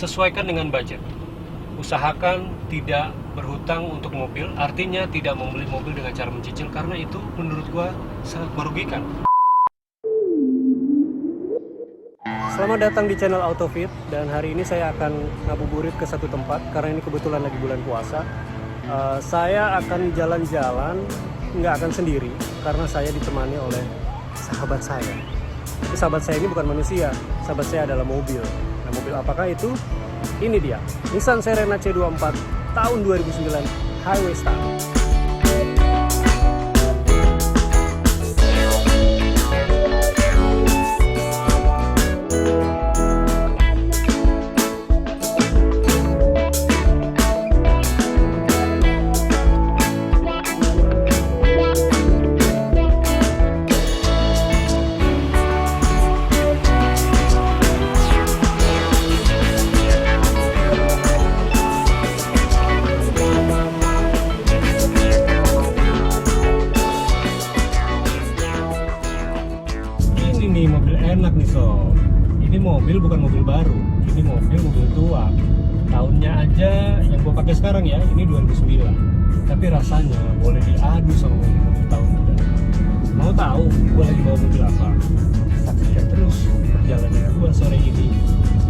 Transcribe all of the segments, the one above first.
sesuaikan dengan budget. Usahakan tidak berhutang untuk mobil, artinya tidak membeli mobil dengan cara mencicil, karena itu menurut gua sangat merugikan. Selamat datang di channel Autofit, dan hari ini saya akan ngabuburit ke satu tempat karena ini kebetulan lagi bulan puasa. Saya akan jalan-jalan, nggak akan sendiri karena saya ditemani oleh sahabat saya. Tapi sahabat saya ini bukan manusia, sahabat saya adalah mobil. Nah, mobil apakah itu? Ini dia, Nissan Serena C24 tahun 2009 Highway Star. Ini mobil enak nih sob. Ini mobil bukan mobil baru, ini mobil tua. Tahunnya aja yang gue pakai sekarang ya, ini 2009. Tapi rasanya boleh diadu sama mobil tahun muda. Mau tahu gue lagi bawa mobil apa? Saksikan terus perjalanan gue sore ini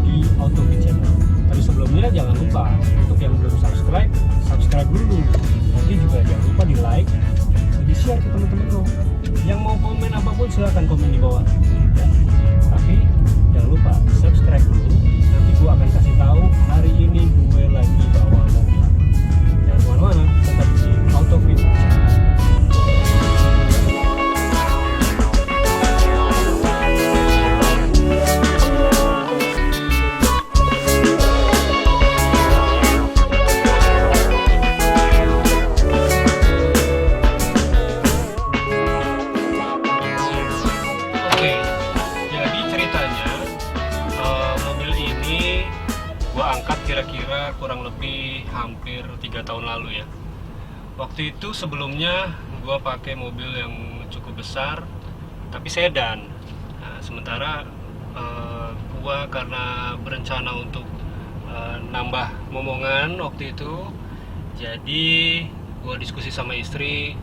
di Autofit Channel. Tapi sebelumnya jangan lupa untuk yang belum subscribe dulu. Nanti juga jangan lupa di like, di share ke teman-teman lo. Yang mau komen apapun silahkan komen di bawah ya. Tapi jangan lupa subscribe dulu. Nanti gue akan kasih tahu hari ini gue lagi bawa mobil apa. Jangan kemana-mana, tetap di Autofit. Kira-kira kurang lebih hampir 3 tahun lalu ya. Waktu itu sebelumnya gue pakai mobil yang cukup besar tapi sedan. Nah, sementara gue karena berencana untuk nambah momongan waktu itu, jadi gue diskusi sama istri,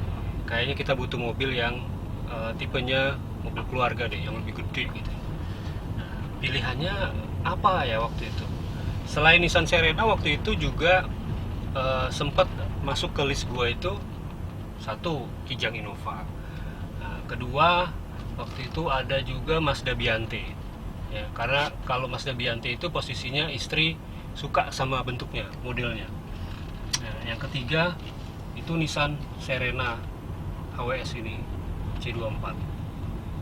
kayaknya kita butuh mobil yang tipenya mobil keluarga deh, yang lebih gede gitu. Nah, pilihannya apa ya waktu itu? Selain Nissan Serena, waktu itu juga sempat masuk ke list gue itu satu Kijang Innova. Nah, kedua waktu itu ada juga Mazda Biante. Ya, karena kalau Mazda Biante itu posisinya istri suka sama bentuknya, modelnya. Nah, yang ketiga itu Nissan Serena HWS ini C24.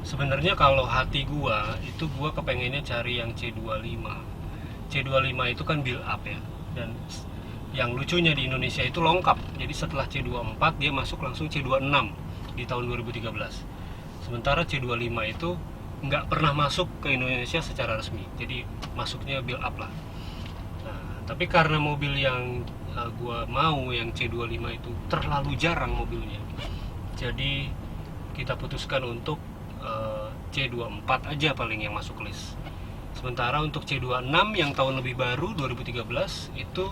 Sebenarnya kalau hati gue itu gue kepengennya cari yang C25. C25 itu kan build up ya, dan yang lucunya di Indonesia itu lengkap. Jadi setelah C24 dia masuk langsung C26 di tahun 2013. Sementara C25 itu nggak pernah masuk ke Indonesia secara resmi, jadi masuknya build up lah. Nah, tapi karena mobil yang gua mau yang C25 itu terlalu jarang mobilnya, jadi kita putuskan untuk C24 aja paling yang masuk list. Sementara untuk C26 yang tahun lebih baru 2013 itu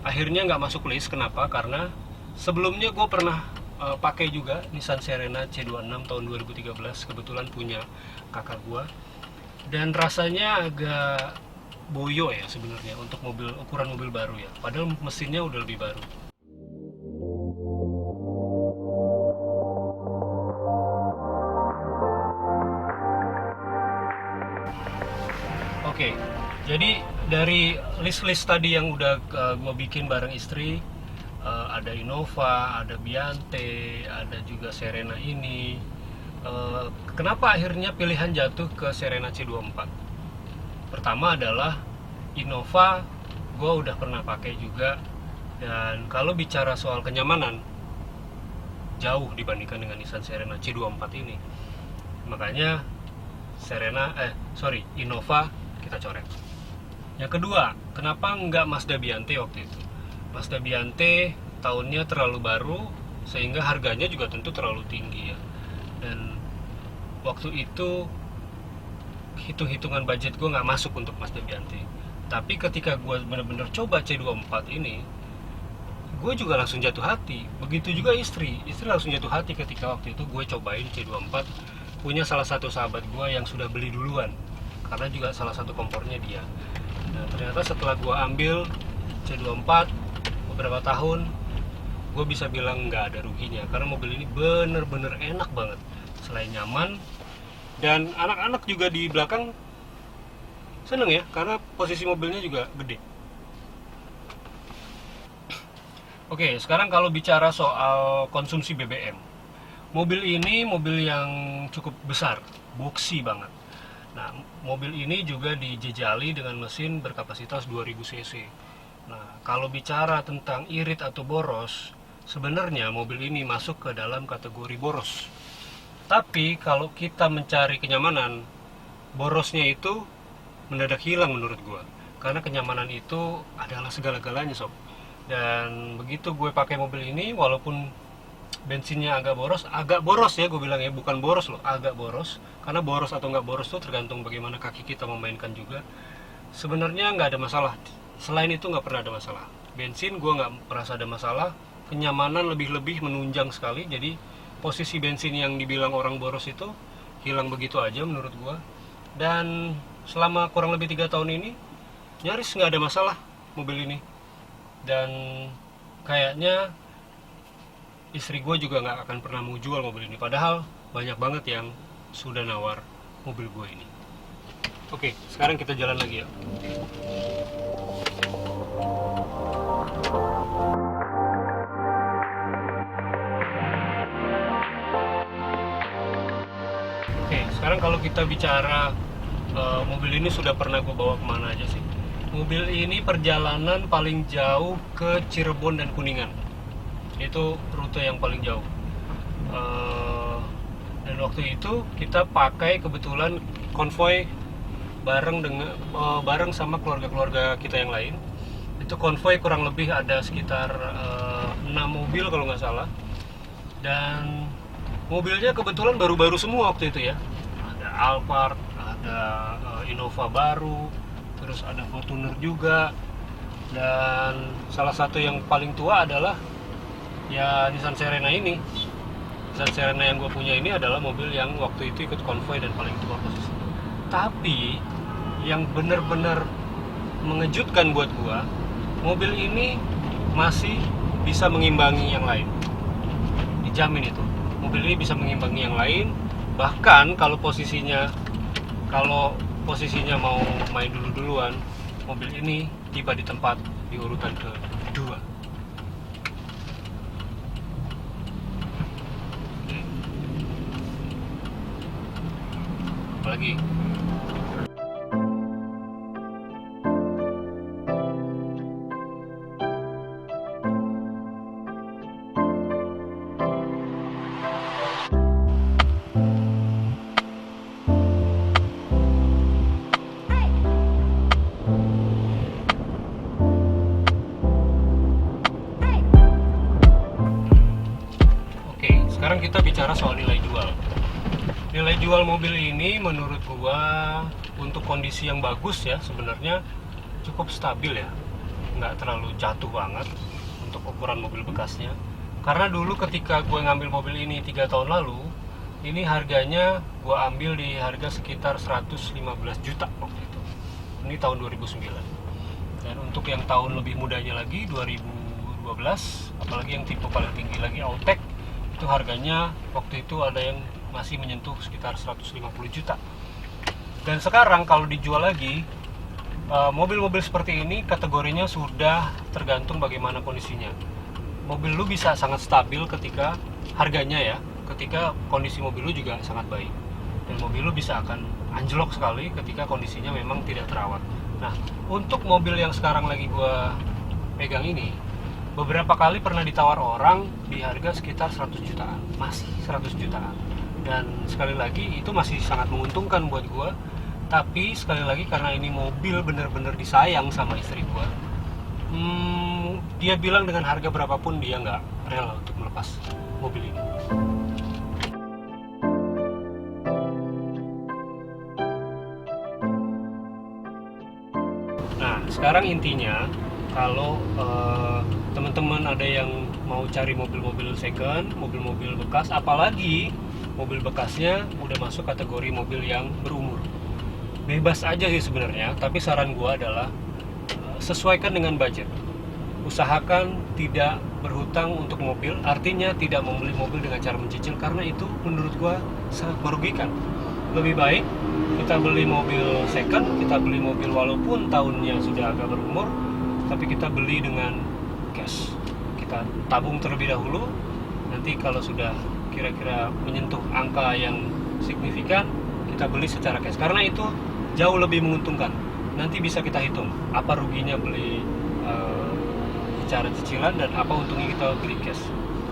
akhirnya nggak masuk list. Kenapa? Karena sebelumnya gue pernah pakai juga Nissan Serena C26 tahun 2013, kebetulan punya kakak gue, dan rasanya agak boyo ya sebenarnya untuk ukuran mobil baru ya, padahal mesinnya udah lebih baru. Oke, jadi dari list-list tadi yang udah gue bikin bareng istri, ada Innova, ada Biante, ada juga Serena ini. Kenapa akhirnya pilihan jatuh ke Serena C24? Pertama adalah Innova, gue udah pernah pakai juga, dan kalau bicara soal kenyamanan, jauh dibandingkan dengan Nissan Serena C24 ini. Makanya Innova kita coret. Yang kedua, kenapa nggak Mazda Biante waktu itu? Mazda Biante tahunnya terlalu baru sehingga harganya juga tentu terlalu tinggi ya. Dan waktu itu hitung-hitungan budget gue nggak masuk untuk Mazda Biante. Tapi ketika gue bener-bener coba C24 ini, gue juga langsung jatuh hati. Begitu juga istri langsung jatuh hati ketika waktu itu gue cobain C24 punya salah satu sahabat gue yang sudah beli duluan, karena juga salah satu kompornya dia. Nah ternyata setelah gue ambil C24 beberapa tahun, gue bisa bilang nggak ada ruginya, karena mobil ini bener-bener enak banget. Selain nyaman, dan anak-anak juga di belakang seneng ya, karena posisi mobilnya juga gede. Oke, sekarang kalau bicara soal konsumsi BBM, mobil ini mobil yang cukup besar, boxy banget. Nah, mobil ini juga dijejali dengan mesin berkapasitas 2000 cc. Nah, kalau bicara tentang irit atau boros, sebenarnya mobil ini masuk ke dalam kategori boros. Tapi kalau kita mencari kenyamanan, borosnya itu mendadak hilang menurut gue, karena kenyamanan itu adalah segala-galanya sob. Dan begitu gue pakai mobil ini, walaupun bensinnya agak boros ya, gue bilang ya, bukan boros loh, agak boros. Karena boros atau nggak boros tuh tergantung bagaimana kaki kita memainkan juga. Sebenarnya nggak ada masalah, selain itu nggak pernah ada masalah. Bensin gue nggak merasa ada masalah, kenyamanan lebih-lebih menunjang sekali. Jadi posisi bensin yang dibilang orang boros itu hilang begitu aja menurut gue. Dan selama kurang lebih 3 tahun ini nyaris nggak ada masalah mobil ini. Dan kayaknya istri gue juga nggak akan pernah mau jual mobil ini, padahal banyak banget yang sudah nawar mobil gue ini. Oke, sekarang kita jalan lagi ya. Oke, sekarang kalau kita bicara mobil ini sudah pernah gue bawa kemana aja sih. Mobil ini perjalanan paling jauh ke Cirebon dan Kuningan, itu rute yang paling jauh. Dan waktu itu kita pakai kebetulan konvoy bareng sama keluarga-keluarga kita yang lain. Itu konvoy kurang lebih ada sekitar 6 mobil kalau nggak salah. Dan mobilnya kebetulan baru-baru semua waktu itu ya. Ada Alphard, ada Innova baru, terus ada Fortuner juga. Dan salah satu yang paling tua adalah ya Nissan Serena ini. Nissan Serena yang gue punya ini adalah mobil yang waktu itu ikut konvoy dan paling tua posisinya. Tapi yang benar-benar mengejutkan buat gue, mobil ini masih bisa mengimbangi yang lain. Dijamin itu, mobil ini bisa mengimbangi yang lain. Bahkan kalau posisinya mau main duluan, mobil ini tiba di tempat di urutan kedua. Apalagi sekarang kita bicara soal nilai jual. Nilai jual mobil ini menurut gua untuk kondisi yang bagus ya sebenarnya cukup stabil ya, nggak terlalu jatuh banget untuk ukuran mobil bekasnya. Karena dulu ketika gue ngambil mobil ini 3 tahun lalu, ini harganya gue ambil di harga sekitar 115 juta waktu itu. Ini tahun 2009. Dan untuk yang tahun lebih mudanya lagi 2012, apalagi yang tipe paling tinggi lagi Autek, itu harganya waktu itu ada yang masih menyentuh sekitar 150 juta. Dan sekarang kalau dijual lagi, mobil-mobil seperti ini kategorinya sudah tergantung bagaimana kondisinya. Mobil lu bisa sangat stabil ketika harganya ya, ketika kondisi mobil lu juga sangat baik. Dan mobil lu bisa akan anjlok sekali ketika kondisinya memang tidak terawat. Nah, untuk mobil yang sekarang lagi gua pegang ini, beberapa kali pernah ditawar orang di harga sekitar 100 jutaan, masih 100 jutaan. Dan sekali lagi itu masih sangat menguntungkan buat gue. Tapi sekali lagi karena ini mobil bener-bener disayang sama istri gue, dia bilang dengan harga berapapun dia nggak rela untuk melepas mobil ini. Nah Nah, sekarang intinya kalau teman-teman ada yang mau cari mobil-mobil second, mobil-mobil bekas, apalagi mobil bekasnya udah masuk kategori mobil yang berumur, bebas aja sih sebenarnya. Tapi saran gua adalah sesuaikan dengan budget. Usahakan tidak berhutang untuk mobil, artinya tidak membeli mobil dengan cara mencicil, karena itu menurut gua sangat merugikan. Lebih baik kita beli mobil second, kita beli mobil walaupun tahunnya sudah agak berumur, tapi kita beli dengan cash. Kita tabung terlebih dahulu, nanti kalau sudah kira-kira menyentuh angka yang signifikan, kita beli secara cash, karena itu jauh lebih menguntungkan. Nanti bisa kita hitung apa ruginya beli secara cicilan dan apa untungnya kita beli cash.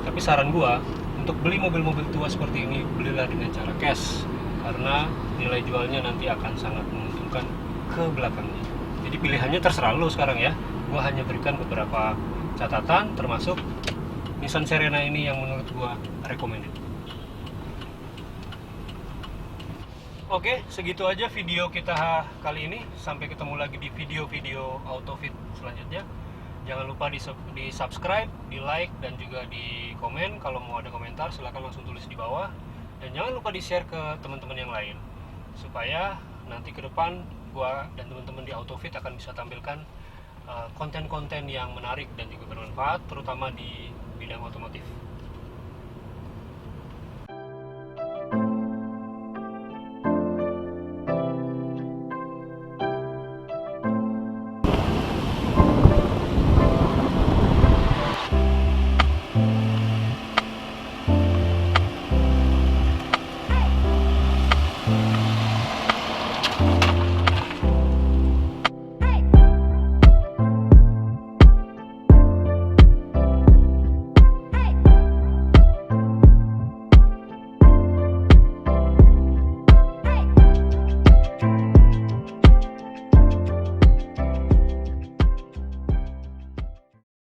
Tapi saran gua, untuk beli mobil-mobil tua seperti ini, belilah dengan cara cash, karena nilai jualnya nanti akan sangat menguntungkan ke belakangnya. Jadi pilihannya terserah lo sekarang ya. Gua hanya berikan beberapa catatan, termasuk Nissan Serena ini yang menurut gua recommended. Oke, segitu aja video kita kali ini. Sampai ketemu lagi di video-video AutoFit selanjutnya. Jangan lupa di subscribe, di like, dan juga di komen. Kalau mau ada komentar silahkan langsung tulis di bawah. Dan jangan lupa di share ke teman-teman yang lain, supaya nanti ke depan gua dan teman-teman di AutoFit akan bisa tampilkan konten-konten yang menarik dan juga bermanfaat, terutama di bidang otomotif.